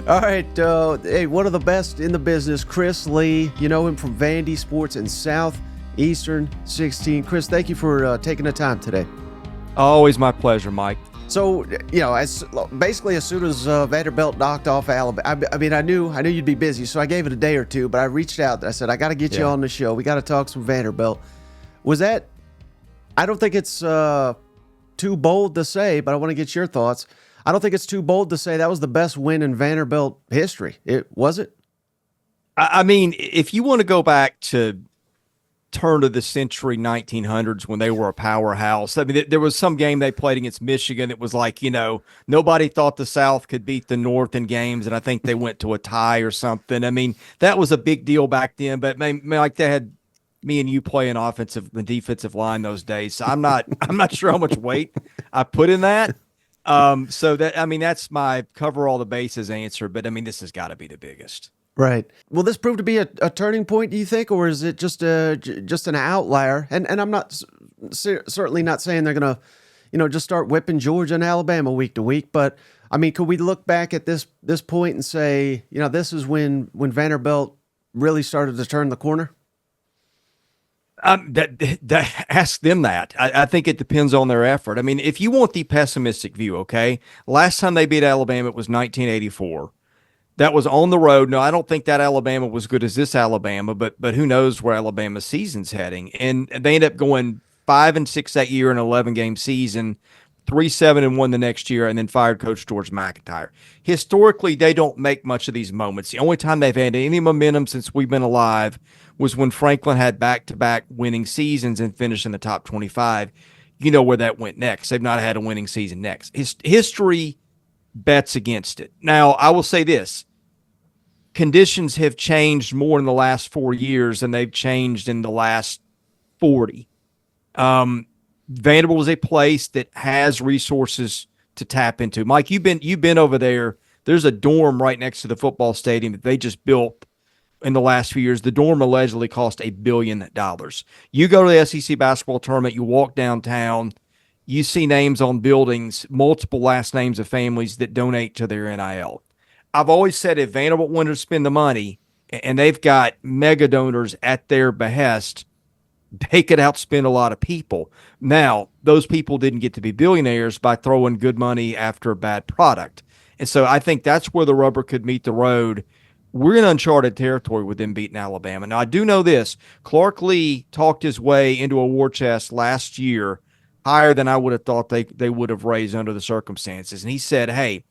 All right, hey, one of the best in the business, Chris Lee. You know him from Vandy Sports and Southeastern 16. Chris, thank you for taking the time today. Always my pleasure, Mike. So, as soon as Vanderbilt knocked off Alabama, I knew you'd be busy, so I gave it a day or two. But I reached out. I said, I got to get you on the show. We got to talk some Vanderbilt. Was that? I don't think it's too bold to say, but I want to get your thoughts. I don't think it's too bold to say that was the best win in Vanderbilt history. Was it? I mean, if you want to go back to turn of the century 1900s when they were a powerhouse, I mean, there was some game they played against Michigan. It was like, nobody thought the South could beat the North in games, and I think they went to a tie or something. I mean, that was a big deal back then, but like they had me and you playing offensive and defensive line those days. So I'm not sure how much weight I put in that. So that's my cover all the bases answer, but I mean, this has got to be the biggest. Right. Will this prove to be a turning point, do you think, or is it just an outlier? And I'm not certainly not saying they're going to, just start whipping Georgia and Alabama week to week, but I mean, could we look back at this point and say, this is when Vanderbilt really started to turn the corner? Ask them that. I think it depends on their effort. I mean, if you want the pessimistic view, okay, last time they beat Alabama, it was 1984. That was on the road. No, I don't think that Alabama was good as this Alabama, but who knows where Alabama's season's heading. And they end up going 5-6 that year in an 11-game season, 3-7-1 the next year, and then fired Coach George McIntyre. Historically, they don't make much of these moments. The only time they've had any momentum since we've been alive was when Franklin had back-to-back winning seasons and finished in the top 25. You know where that went next. They've not had a winning season next. History bets against it. Now, I will say this. Conditions have changed more in the last 4 years than they've changed in the last 40. Vanderbilt is a place that has resources to tap into. Mike, you've been over there. There's a dorm right next to the football stadium that they just built in the last few years. The dorm allegedly cost $1 billion. You go to the SEC basketball tournament, you walk downtown, you see names on buildings, multiple last names of families that donate to their NIL. I've always said if Vanderbilt wanted to spend the money, and they've got mega donors at their behest, they could outspend a lot of people. Now, those people didn't get to be billionaires by throwing good money after a bad product. And so I think that's where the rubber could meet the road. We're in uncharted territory with them beating Alabama. Now, I do know this. Clark Lee talked his way into a war chest last year higher than I would have thought they would have raised under the circumstances. And he said, hey,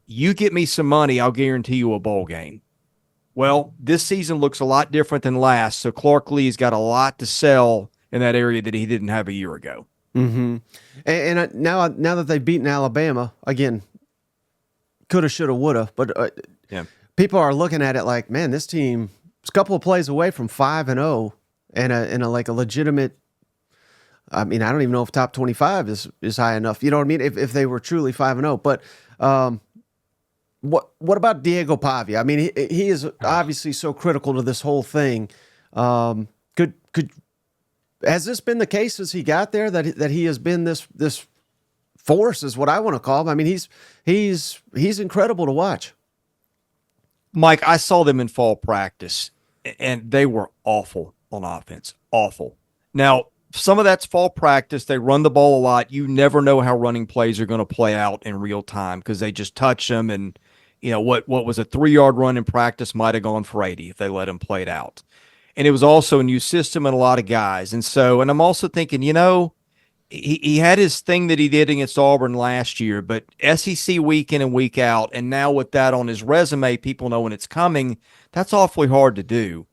you get me some money, I'll guarantee you a bowl game. Well, this season looks a lot different than last, so Clark Lee's got a lot to sell in that area that he didn't have a year ago. Mm-hmm. And now that they've beaten Alabama, again, coulda, shoulda, woulda, but people are looking at it like, man, this team is a couple of plays away from 5-0 and a legitimate. I mean, I don't even know if top 25 is high enough. You know what I mean? If they were truly 5-0, but what about Diego Pavia? I mean, he is obviously so critical to this whole thing. Could has this been the case as he got there that he has been this force is what I want to call him? I mean, he's incredible to watch. Mike, I saw them in fall practice, and they were awful on offense. Awful. Now, some of that's fall practice. They run the ball a lot. You never know how running plays are going to play out in real time because they just touch them. And, what was a 3-yard run in practice might have gone for 80 if they let him play it out. And it was also a new system and a lot of guys. And I'm also thinking, he had his thing that he did against Auburn last year, but SEC week in and week out, and now with that on his resume, people know when it's coming, that's awfully hard to do.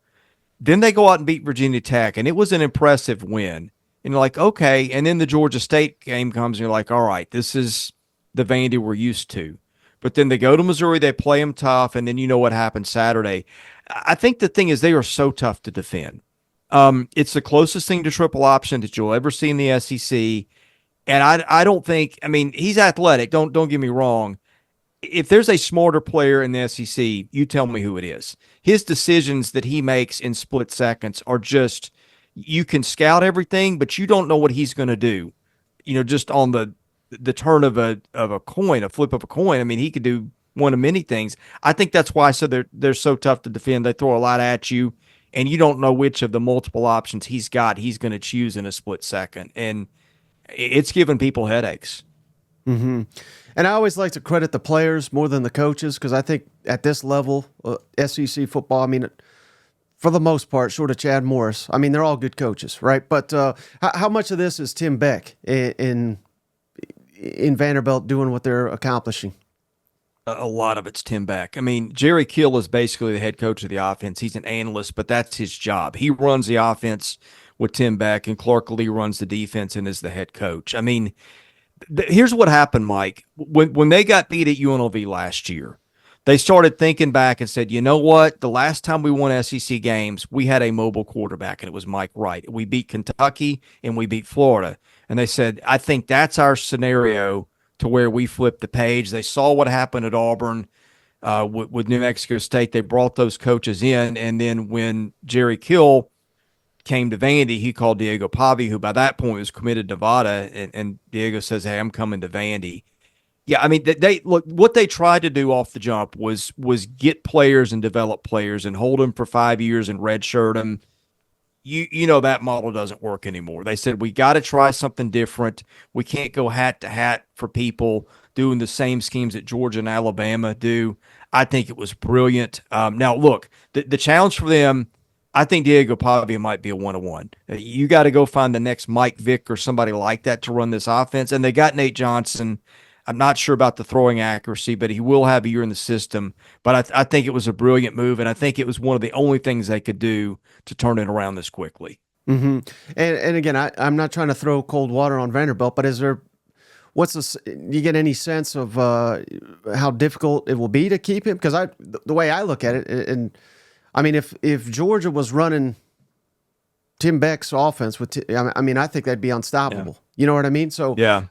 Then they go out and beat Virginia Tech, and it was an impressive win. And you're like, okay. And then the Georgia State game comes, and you're like, all right, this is the Vandy we're used to. But then they go to Missouri, they play them tough, and then you know what happened Saturday. I think the thing is they are so tough to defend. It's the closest thing to triple option that you'll ever see in the SEC. And I don't think, I mean, he's athletic. Don't get me wrong. If there's a smarter player in the SEC, you tell me who it is. His decisions that he makes in split seconds are just, you can scout everything, but you don't know what he's going to do. Just on the turn of a coin, a flip of a coin. I mean, he could do one of many things. I think that's why they're so tough to defend. They throw a lot at you, and you don't know which of the multiple options he's going to choose in a split second, and it's giving people headaches. Mm-hmm. And I always like to credit the players more than the coaches because I think at this level, SEC football, I mean, for the most part, short of Chad Morris, I mean, they're all good coaches, right? But how much of this is Tim Beck in Vanderbilt doing what they're accomplishing? A lot of it's Tim Beck. I mean, Jerry Kill is basically the head coach of the offense. He's an analyst, but that's his job. He runs the offense with Tim Beck, and Clark Lee runs the defense and is the head coach. I mean, here's what happened, Mike. When they got beat at UNLV last year, they started thinking back and said, you know what? The last time we won SEC games, we had a mobile quarterback, and it was Mike Wright. We beat Kentucky, and we beat Florida. And they said, I think that's our scenario to where we flip the page. They saw what happened at Auburn with New Mexico State. They brought those coaches in, and then when Jerry Kill came to Vandy, he called Diego Pavia, who by that point was committed to Nevada, and Diego says, hey, I'm coming to Vandy. Yeah, I mean, they look, what they tried to do off the jump was get players and develop players and hold them for 5 years and redshirt them. You know that model doesn't work anymore. They said we got to try something different. We can't go hat to hat for people doing the same schemes that Georgia and Alabama do. I think it was brilliant. Now, look, the challenge for them, I think Diego Pavia might be a one-on-one. You got to go find the next Mike Vick or somebody like that to run this offense. And they got Nate Johnson. I'm not sure about the throwing accuracy, but he will have a year in the system. But I think it was a brilliant move, and I think it was one of the only things they could do to turn it around this quickly. Mm-hmm. And again, I'm not trying to throw cold water on Vanderbilt, but do you get any sense of how difficult it will be to keep him? Because the way I look at it, and I mean, if Georgia was running Tim Beck's offense I mean, I think that'd be unstoppable. Yeah. You know what I mean? So, yeah.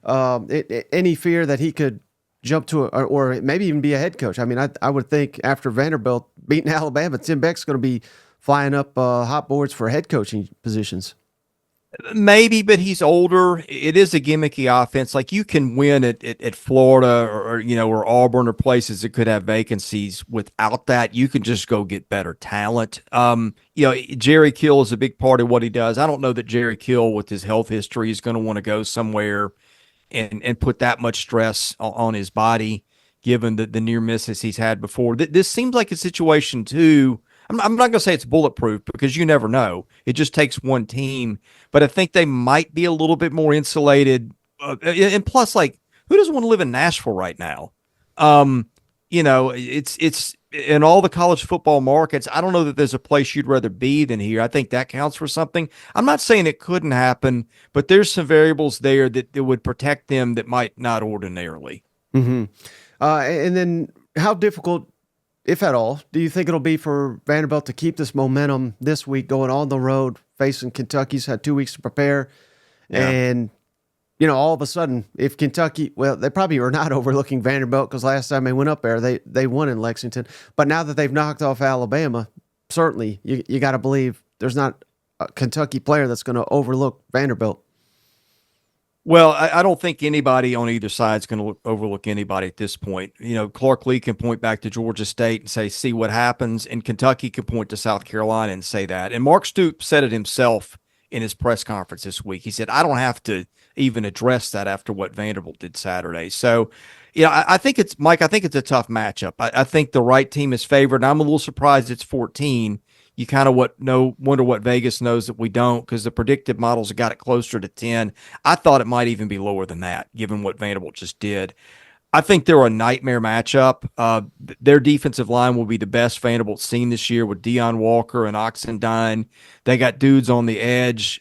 Any fear that he could jump to or maybe even be a head coach? I mean, I would think after Vanderbilt beating Alabama, Tim Beck's going to be flying up hot boards for head coaching positions. Maybe, but he's older. It is a gimmicky offense. Like you can win at Florida or Auburn or places that could have vacancies without that. You can just go get better talent. Jerry Kill is a big part of what he does. I don't know that Jerry Kill with his health history is going to want to go somewhere and put that much stress on his body, given the near misses he's had before. This seems like a situation too. I'm not going to say it's bulletproof because you never know. It just takes one team. But I think they might be a little bit more insulated. And plus, like, who doesn't want to live in Nashville right now? It's in all the college football markets. I don't know that there's a place you'd rather be than here. I think that counts for something. I'm not saying it couldn't happen, but there's some variables there that would protect them that might not ordinarily. Mm-hmm. And then how difficult, if at all, do you think it'll be for Vanderbilt to keep this momentum this week going on the road, facing Kentucky's had 2 weeks to prepare? Yeah. And, all of a sudden, if Kentucky, well, they probably are not overlooking Vanderbilt because last time they went up there, they won in Lexington. But now that they've knocked off Alabama, certainly you got to believe there's not a Kentucky player that's going to overlook Vanderbilt. Well, I don't think anybody on either side is going to overlook anybody at this point. Clark Lee can point back to Georgia State and say, see what happens. And Kentucky can point to South Carolina and say that. And Mark Stoops said it himself in his press conference this week. He said, I don't have to even address that after what Vanderbilt did Saturday. So, I think it's a tough matchup. I think the right team is favored. And I'm a little surprised it's 14. You kind of wonder what Vegas knows that we don't, because the predictive models have got it closer to 10. I thought it might even be lower than that, given what Vanderbilt just did. I think they're a nightmare matchup. Their defensive line will be the best Vanderbilt's seen this year with Deion Walker and Oxendine. They got dudes on the edge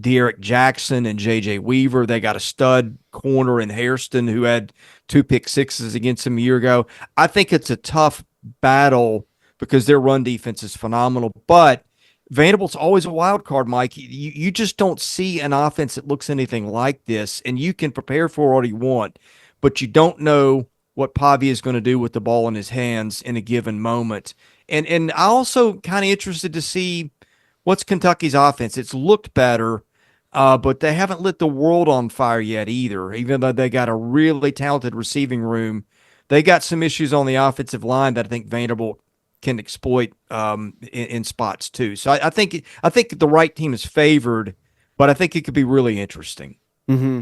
De'Eric Jackson and J.J. Weaver. They got a stud corner in Hairston who had 2 pick sixes against them a year ago. I think it's a tough battle because their run defense is phenomenal. But Vanderbilt's always a wild card, Mike. You just don't see an offense that looks anything like this, and you can prepare for all you want, but you don't know what Pavia is going to do with the ball in his hands in a given moment. And I also kind of interested to see what's Kentucky's offense. It's looked better, but they haven't lit the world on fire yet either. Even though they got a really talented receiving room, they got some issues on the offensive line that I think Vanderbilt can exploit in spots too. So I think the right team is favored, but I think it could be really interesting. Mm-hmm.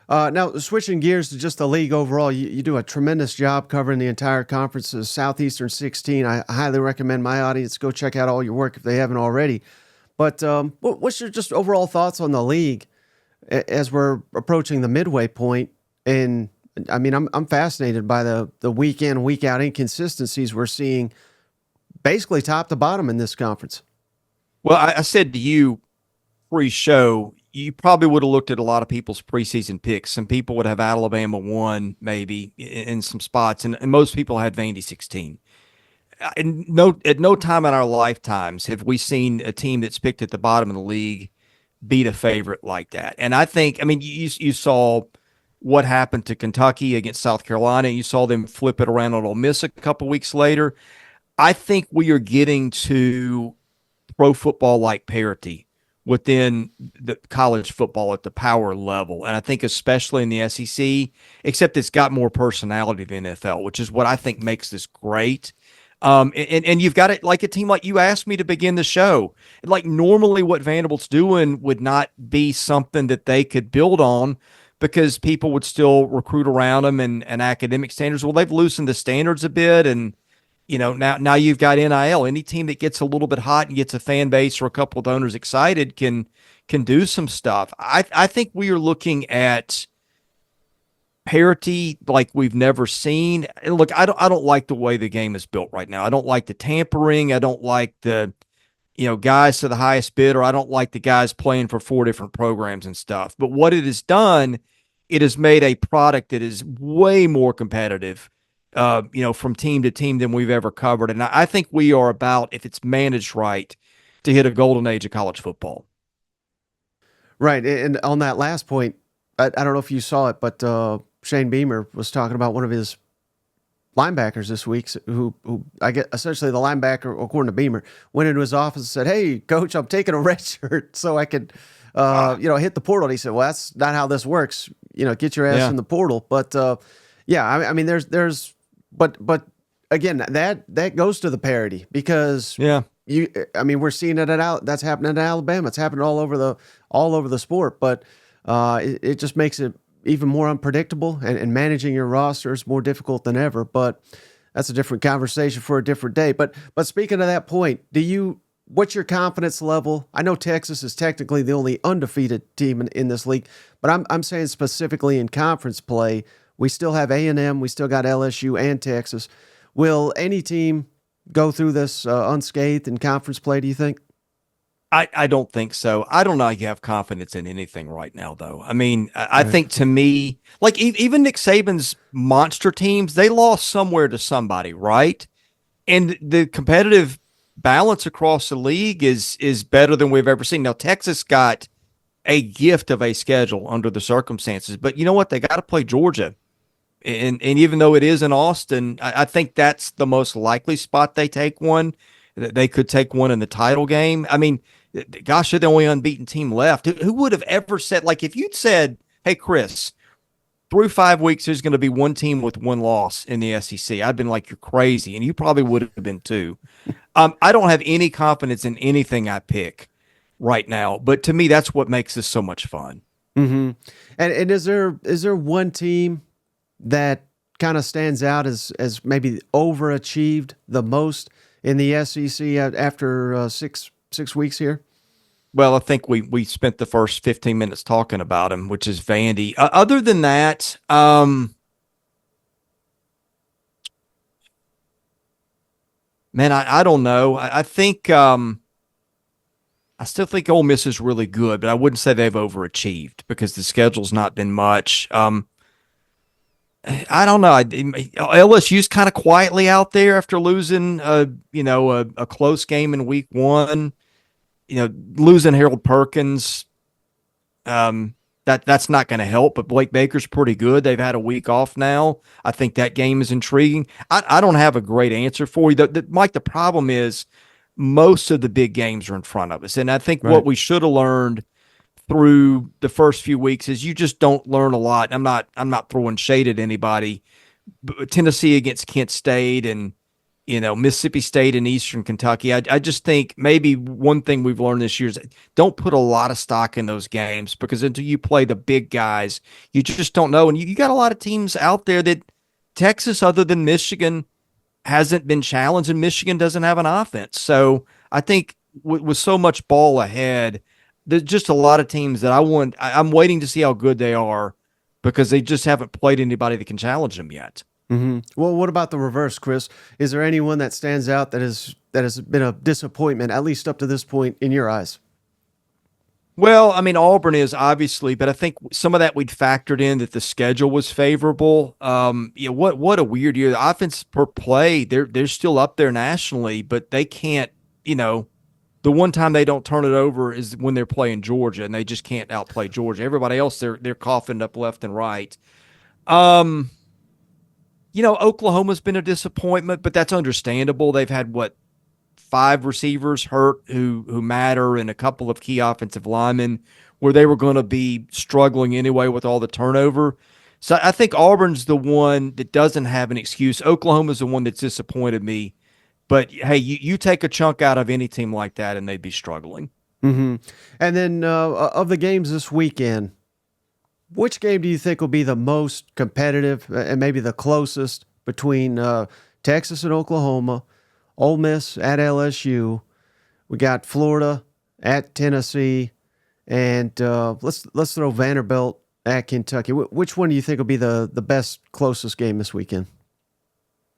Now, switching gears to just the league overall, you do a tremendous job covering the entire conference of Southeastern 16. I highly recommend my audience go check out all your work if they haven't already. But what's your just overall thoughts on the league as we're approaching the midway point? And I mean, I'm fascinated by the week in, week out inconsistencies we're seeing basically top to bottom in this conference. Well, I said to you pre-show, you probably would have looked at a lot of people's preseason picks. Some people would have Alabama 1 maybe in some spots, and most people had Vandy 16. At no time in our lifetimes have we seen a team that's picked at the bottom of the league beat a favorite like that. And I think, I mean, you saw what happened to Kentucky against South Carolina. You saw them flip it around on Ole Miss a couple weeks later. I think we are getting to pro football like parity within the college football at the power level. And I think especially in the SEC, except it's got more personality than NFL, which is what I think makes this great. And you've got it like a team like you asked me to begin the show. Like normally what Vanderbilt's doing would not be something that they could build on because people would still recruit around them and academic standards. Well, they've loosened the standards a bit, and now you've got NIL. Any team that gets a little bit hot and gets a fan base or a couple of owners excited can do some stuff. I think we are looking at parity like we've never seen. And look, I don't like the way the game is built right now. I don't like the tampering. I don't like the guys to the highest bid, or I don't like the guys playing for 4 different programs and stuff. But what it has done, it has made a product that is way more competitive, from team to team than we've ever covered. And I think we are about, if it's managed right, to hit a golden age of college football. Right. And on that last point, I don't know if you saw it, but Shane Beamer was talking about one of his linebackers this week who I get essentially the linebacker, according to Beamer, went into his office and said, "Hey, coach, I'm taking a red shirt so I could, hit the portal." And he said, "Well, that's not how this works. Get your ass in the portal." But I mean, but again, that goes to the parity because we're seeing it that's happening in Alabama. It's happening all over the sport, but it just makes it even more unpredictable, and managing your roster is more difficult than ever. But that's a different conversation for a different day. But speaking of that point, what's your confidence level? I know Texas is technically the only undefeated team in this league, but I'm saying specifically in conference play, we still have A&M, we still got LSU and Texas. Will any team go through this unscathed in conference play, do you think? I don't think so. I don't know if you have confidence in anything right now, though. I mean, I think to me, like even Nick Saban's monster teams, they lost somewhere to somebody, right? And the competitive balance across the league is better than we've ever seen. Now, Texas got a gift of a schedule under the circumstances, but you know what? They got to play Georgia. And even though it is in Austin, I think that's the most likely spot they take one. They could take one in the title game. I mean, gosh, they're the only unbeaten team left. Who would have ever said, like, if you'd said, "Hey, Chris, through 5 weeks, there's going to be one team with one loss in the SEC," I'd been like, "You're crazy," and you probably would have been too. I don't have any confidence in anything I pick right now, but to me, that's what makes this so much fun. Mm-hmm. And is there one team that kind of stands out as maybe overachieved the most in the SEC after 6 weeks here? Well, I think we spent the first 15 minutes talking about him, which is Vandy. Other than that, man, I don't know. I think I still think Ole Miss is really good, but I wouldn't say they've overachieved because the schedule's not been much. I don't know. LSU's kind of quietly out there after losing, a close game in week 1. Losing Harold Perkins, that's not going to help. But Blake Baker's pretty good. They've had a week off now. I think that game is intriguing. I don't have a great answer for you. Mike, the problem is most of the big games are in front of us, and I think what we should have learned through the first few weeks is you just don't learn a lot. I'm not throwing shade at anybody. But Tennessee against Kent State and Mississippi State and Eastern Kentucky. I just think maybe one thing we've learned this year is don't put a lot of stock in those games, because until you play the big guys, you just don't know. And you got a lot of teams out there that Texas, other than Michigan, hasn't been challenged, and Michigan doesn't have an offense. So I think with so much ball ahead, there's just a lot of teams that I'm waiting to see how good they are, because they just haven't played anybody that can challenge them yet. Mm-hmm. Well, what about the reverse, Chris? Is there anyone that stands out that has been a disappointment, at least up to this point, in your eyes? Well, I mean, Auburn is obviously, but I think some of that we'd factored in that the schedule was favorable. What a weird year. The offense per play, they're still up there nationally, but they can't. The one time they don't turn it over is when they're playing Georgia, and they just can't outplay Georgia. Everybody else, they're coughing up left and right. Oklahoma's been a disappointment, but that's understandable. They've had 5 receivers hurt who matter, and a couple of key offensive linemen where they were going to be struggling anyway with all the turnover. So I think Auburn's the one that doesn't have an excuse. Oklahoma's the one that's disappointed me. But hey, you take a chunk out of any team like that, and they'd be struggling. Mm-hmm. And then of the games this weekend, which game do you think will be the most competitive and maybe the closest between Texas and Oklahoma, Ole Miss at LSU? We got Florida at Tennessee, and let's throw Vanderbilt at Kentucky. Which one do you think will be the best, closest game this weekend?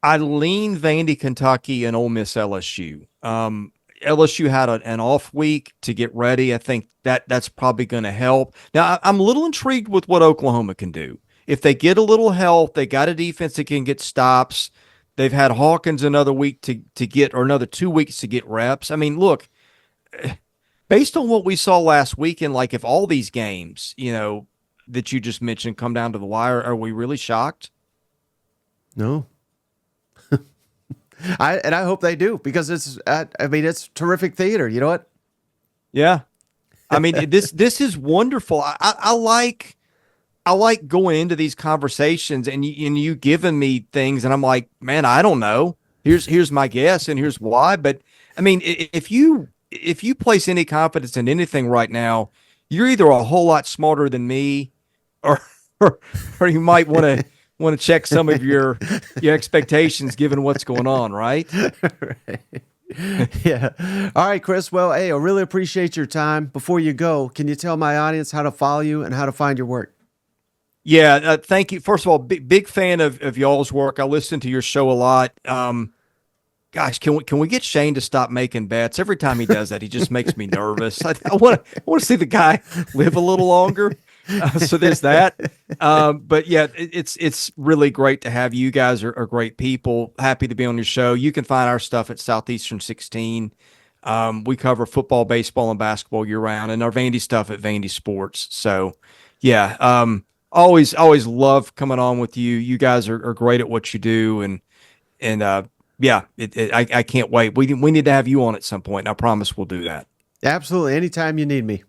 I lean Vandy, Kentucky, and Ole Miss, LSU. LSU had an off week to get ready. I think that's probably going to help. Now, I'm a little intrigued with what Oklahoma can do. If they get a little help, they got a defense that can get stops. They've had Hawkins another week to get, or another 2 weeks to get reps. I mean, look, based on what we saw last weekend, like if all these games, that you just mentioned come down to the wire, are we really shocked? No. I hope they do, because it's terrific theater. You know what? Yeah, I mean this is wonderful. I like going into these conversations and you giving me things, and I'm like, man, I don't know. Here's my guess, and here's why. But I mean, if you place any confidence in anything right now, you're either a whole lot smarter than me, or you might want to check some of your expectations given what's going on, right? Right. Yeah. All right, Chris. Well, hey, I really appreciate your time. Before you go, can you tell my audience how to follow you and how to find your work? Yeah, thank you. First of all, big fan of y'all's work. I listen to your show a lot. Gosh, can we get Shane to stop making bets? Every time he does that, he just makes me nervous. I want to see the guy live a little longer. So there's that. But yeah, it's really great to have you. You guys are great people. Happy to be on your show. You can find our stuff at Southeastern 16. We cover football, baseball, and basketball year round, and our Vandy stuff at Vandy Sports. So yeah, always love coming on with you. You guys are great at what you do, and yeah, I can't wait. We need to have you on at some point, and I promise we'll do that. Absolutely. Anytime you need me.